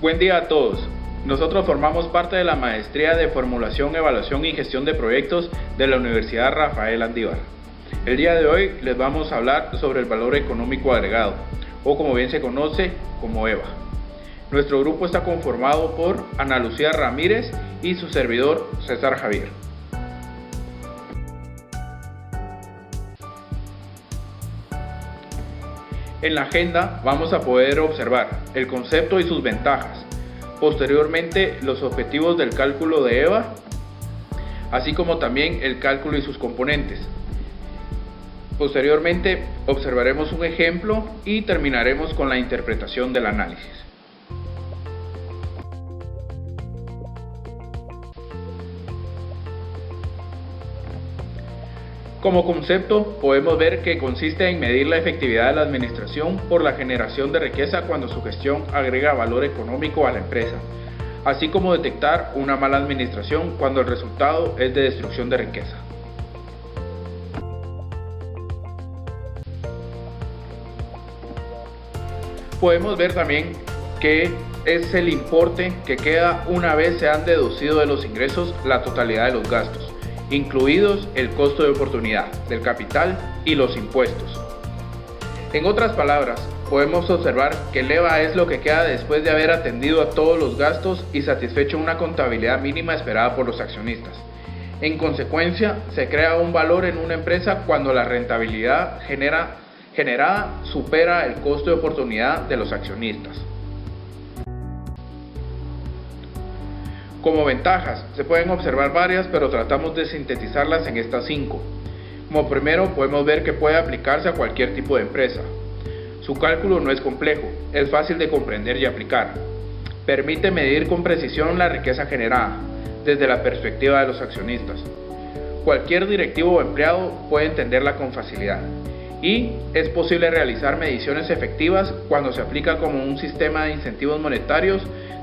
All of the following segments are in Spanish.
Buen día a todos. Nosotros formamos parte de la Maestría de Formulación, Evaluación y Gestión de Proyectos de la Universidad Rafael Andívar. El día de hoy les vamos a hablar sobre el valor económico agregado, o como bien se conoce como EVA. Nuestro grupo está conformado por Ana Lucía Ramírez y su servidor César Javier. En la agenda vamos a poder observar el concepto y sus ventajas, posteriormente los objetivos del cálculo de EVA, así como también el cálculo y sus componentes. Posteriormente observaremos un ejemplo y terminaremos con la interpretación del análisis. Como concepto, podemos ver que consiste en medir la efectividad de la administración por la generación de riqueza cuando su gestión agrega valor económico a la empresa, así como detectar una mala administración cuando el resultado es de destrucción de riqueza. Podemos ver también que es el importe que queda una vez se han deducido de los ingresos la totalidad de los gastos, incluidos el costo de oportunidad del capital y los impuestos. En otras palabras, podemos observar que el EVA es lo que queda después de haber atendido a todos los gastos y satisfecho una contabilidad mínima esperada por los accionistas. En consecuencia, se crea un valor en una empresa cuando la rentabilidad generada supera el costo de oportunidad de los accionistas. Como ventajas, se pueden observar varias, pero tratamos de sintetizarlas en estas 5. Como primero, podemos ver que puede aplicarse a cualquier tipo de empresa. Su cálculo no es complejo, es fácil de comprender y aplicar. Permite medir con precisión la riqueza generada, desde la perspectiva de los accionistas. Cualquier directivo o empleado puede entenderla con facilidad. Y es posible realizar mediciones efectivas cuando se aplica como un sistema de incentivos monetarios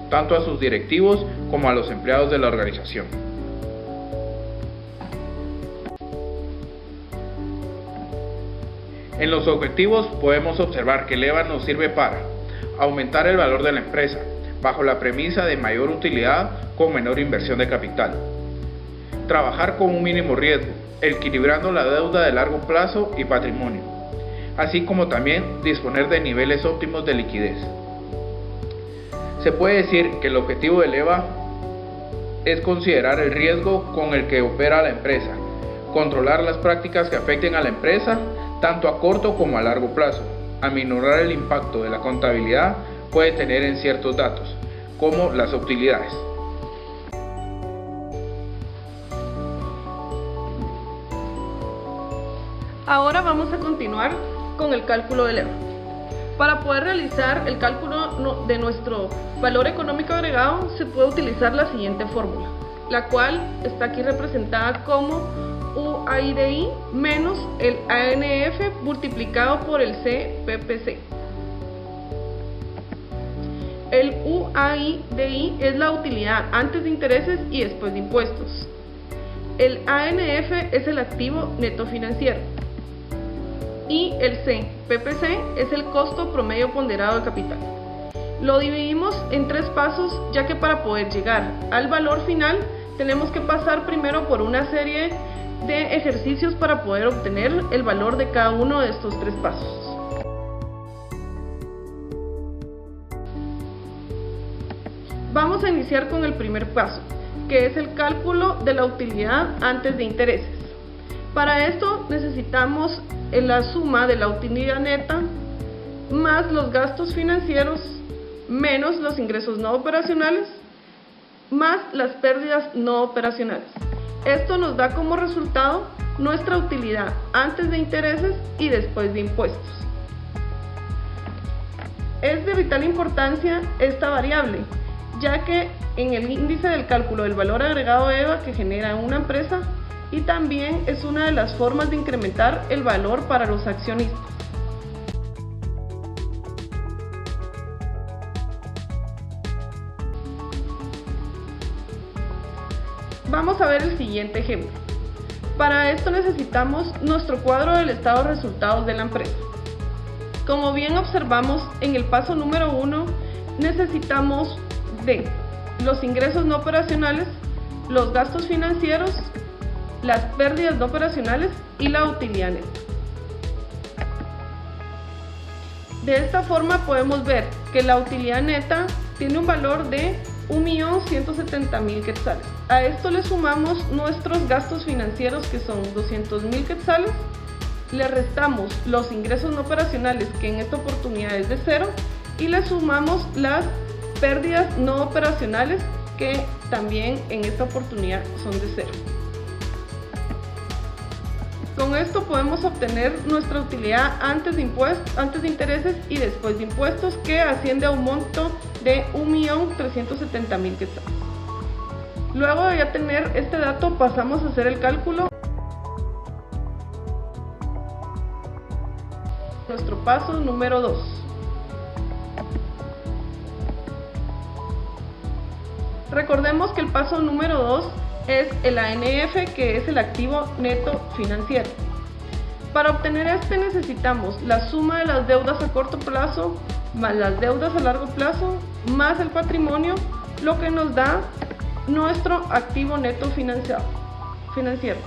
tanto a sus directivos como a los empleados de la organización. En los objetivos podemos observar que el EVA nos sirve para aumentar el valor de la empresa, bajo la premisa de mayor utilidad con menor inversión de capital. Trabajar con un mínimo riesgo, equilibrando la deuda de largo plazo y patrimonio, así como también disponer de niveles óptimos de liquidez. Se puede decir que el objetivo del EVA es considerar el riesgo con el que opera la empresa, controlar las prácticas que afecten a la empresa, tanto a corto como a largo plazo, aminorar el impacto de la contabilidad puede tener en ciertos datos, como las utilidades. Ahora vamos a continuar con el cálculo del EVA. Para poder realizar el cálculo de nuestro valor económico agregado se puede utilizar la siguiente fórmula, la cual está aquí representada como UAIDI menos el ANF multiplicado por el CPPC. El UAIDI es la utilidad antes de intereses y después de impuestos. El ANF es el activo neto financiero. Y el CPPC es el costo promedio ponderado de capital. Lo dividimos en 3 pasos, ya que para poder llegar al valor final tenemos que pasar primero por una serie de ejercicios para poder obtener el valor de cada uno de estos 3 pasos. Vamos a iniciar con el primer paso, que es el cálculo de la utilidad antes de intereses. Para esto necesitamos la suma de la utilidad neta más los gastos financieros menos los ingresos no operacionales más las pérdidas no operacionales. Esto nos da como resultado nuestra utilidad antes de intereses y después de impuestos. Es de vital importancia esta variable, ya que en el índice del cálculo del valor agregado EVA que genera una empresa y también es una de las formas de incrementar el valor para los accionistas. Vamos a ver el siguiente ejemplo. Para esto necesitamos nuestro cuadro del estado de resultados de la empresa. Como bien observamos en el paso número 1, necesitamos de los ingresos no operacionales, los gastos financieros, las pérdidas no operacionales y la utilidad neta. De esta forma podemos ver que la utilidad neta tiene un valor de 1.170.000 quetzales. A esto le sumamos nuestros gastos financieros, que son 200.000 quetzales, le restamos los ingresos no operacionales, que en esta oportunidad es de 0, y le sumamos las pérdidas no operacionales, que también en esta oportunidad son de 0. Con esto podemos obtener nuestra utilidad antes de intereses y después de impuestos, que asciende a un monto de 1.370.000 quetzales. Luego de ya tener este dato, pasamos a hacer el cálculo. Nuestro paso número 2. Recordemos que el paso número 2 es el ANF, que es el activo neto financiero. Para obtener este necesitamos la suma de las deudas a corto plazo más las deudas a largo plazo más el patrimonio, lo que nos da nuestro activo neto financiero.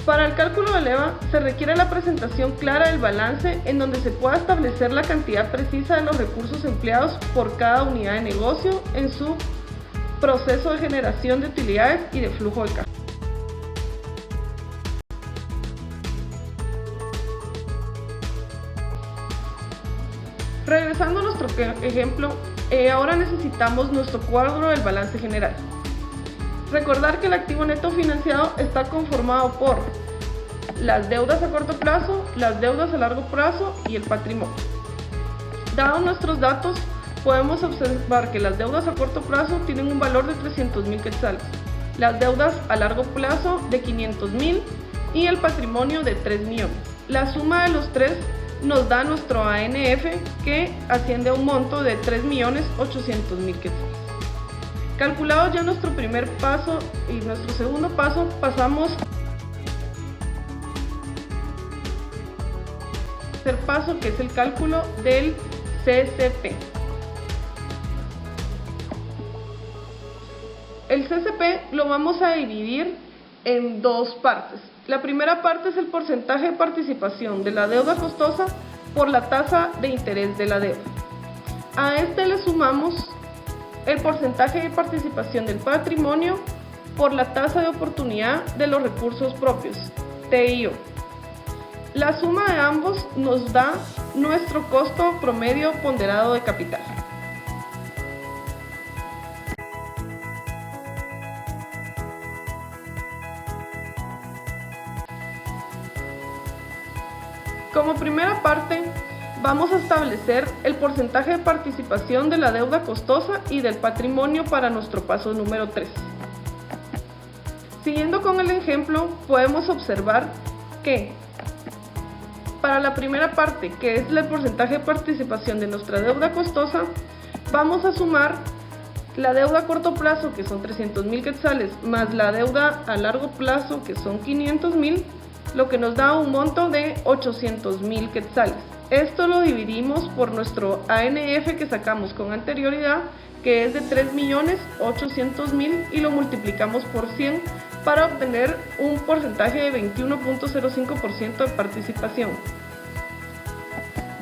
Para el cálculo del EVA se requiere la presentación clara del balance, en donde se pueda establecer la cantidad precisa de los recursos empleados por cada unidad de negocio en su proceso de generación de utilidades y de flujo de caja. Regresando a nuestro ejemplo, ahora necesitamos nuestro cuadro del balance general. Recordar que el activo neto financiado está conformado por las deudas a corto plazo, las deudas a largo plazo y el patrimonio. Dados nuestros datos, podemos observar que las deudas a corto plazo tienen un valor de 300.000 quetzales, las deudas a largo plazo de 500.000 y el patrimonio de 3 millones. La suma de los tres nos da nuestro ANF, que asciende a un monto de 3.800.000 quetzales. Calculado ya nuestro primer paso y nuestro segundo paso, pasamos al tercer paso, que es el cálculo del CCP. El CCP lo vamos a dividir en dos partes. La primera parte es el porcentaje de participación de la deuda costosa por la tasa de interés de la deuda. A este le sumamos el porcentaje de participación del patrimonio por la tasa de oportunidad de los recursos propios, TIO. La suma de ambos nos da nuestro costo promedio ponderado de capital. Como primera parte, vamos a establecer el porcentaje de participación de la deuda costosa y del patrimonio para nuestro paso número 3. Siguiendo con el ejemplo, podemos observar que para la primera parte, que es el porcentaje de participación de nuestra deuda costosa, vamos a sumar la deuda a corto plazo, que son 300.000 quetzales, más la deuda a largo plazo, que son 500.000, lo que nos da un monto de 800.000 quetzales. Esto lo dividimos por nuestro ANF que sacamos con anterioridad, que es de 3.800.000, y lo multiplicamos por 100 para obtener un porcentaje de 21.05% de participación.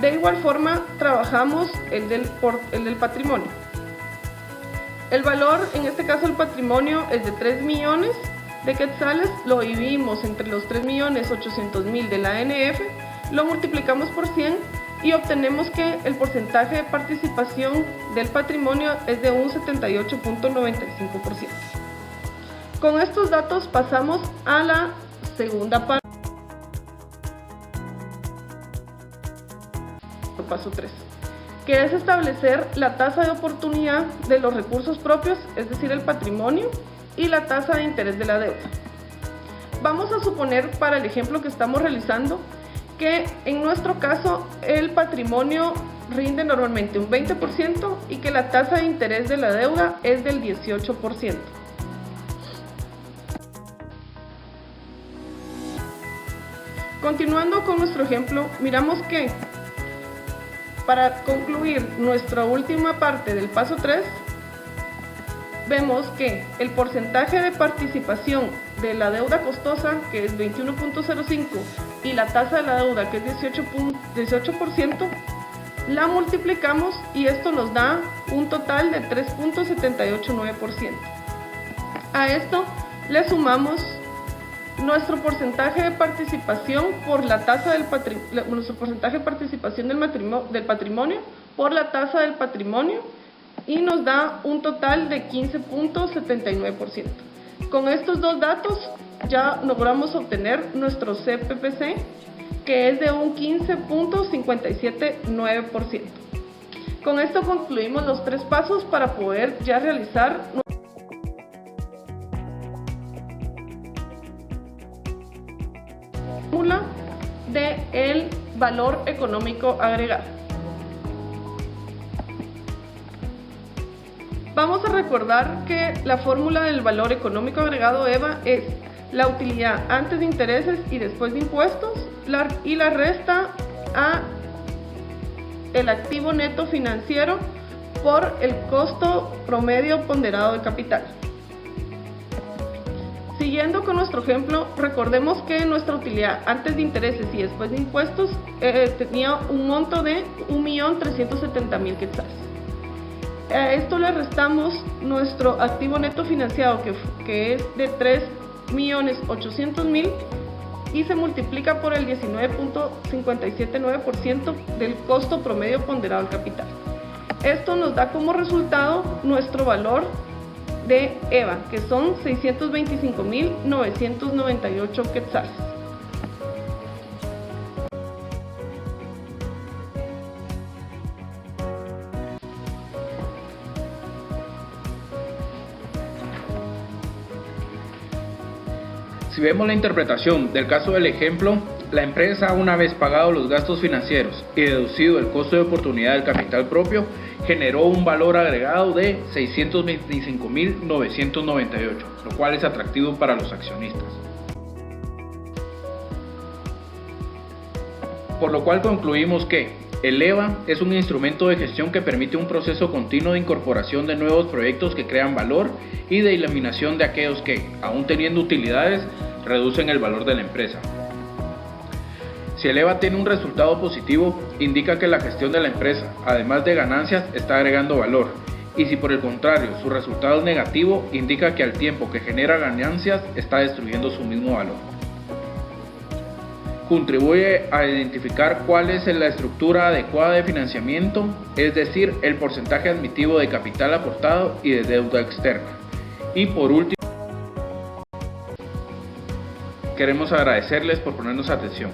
De igual forma, trabajamos el del patrimonio. El valor, en este caso el patrimonio, es de 3 millones de quetzales, lo dividimos entre los 3.800.000 de la ANF, lo multiplicamos por 100 y obtenemos que el porcentaje de participación del patrimonio es de un 78.95%. Con estos datos pasamos a la segunda parte, paso 3, que es establecer la tasa de oportunidad de los recursos propios, es decir, el patrimonio, y la tasa de interés de la deuda. Vamos a suponer, para el ejemplo que estamos realizando, que en nuestro caso el patrimonio rinde normalmente un 20% y que la tasa de interés de la deuda es del 18%. Continuando con nuestro ejemplo, miramos que Para concluir nuestra última parte del paso 3, vemos que el porcentaje de participación de la deuda costosa, que es 21.05, y la tasa de la deuda, que es 18%, la multiplicamos y esto nos da un total de 3.789%. A esto le sumamos nuestro porcentaje de participación por la tasa del nuestro porcentaje de participación del patrimonio por la tasa del patrimonio y nos da un total de 15.79%. Con estos dos datos ya logramos obtener nuestro CPPC, que es de un 15.579%. Con esto concluimos los 3 pasos para poder ya realizar fórmula del valor económico agregado. Vamos a recordar que la fórmula del valor económico agregado EVA es la utilidad antes de intereses y después de impuestos y la resta a el activo neto financiero por el costo promedio ponderado de capital. Siguiendo con nuestro ejemplo, recordemos que nuestra utilidad antes de intereses y después de impuestos tenía un monto de 1.370.000 quetzales. A esto le restamos nuestro activo neto financiado que es de 3.800.000 y se multiplica por el 19.579% del costo promedio ponderado del capital. Esto nos da como resultado nuestro valor de EVA, que son 625.998 quetzales. Si vemos la interpretación del caso del ejemplo, la empresa, una vez pagado los gastos financieros y deducido el costo de oportunidad del capital propio, generó un valor agregado de 625.998, lo cual es atractivo para los accionistas. Por lo cual concluimos que el EVA es un instrumento de gestión que permite un proceso continuo de incorporación de nuevos proyectos que crean valor y de eliminación de aquellos que, aún teniendo utilidades, reducen el valor de la empresa. Si el EVA tiene un resultado positivo, indica que la gestión de la empresa, además de ganancias, está agregando valor, y si por el contrario su resultado es negativo, indica que al tiempo que genera ganancias está destruyendo su mismo valor. Contribuye a identificar cuál es la estructura adecuada de financiamiento, es decir, el porcentaje admitivo de capital aportado y de deuda externa. Y por último, queremos agradecerles por ponernos atención.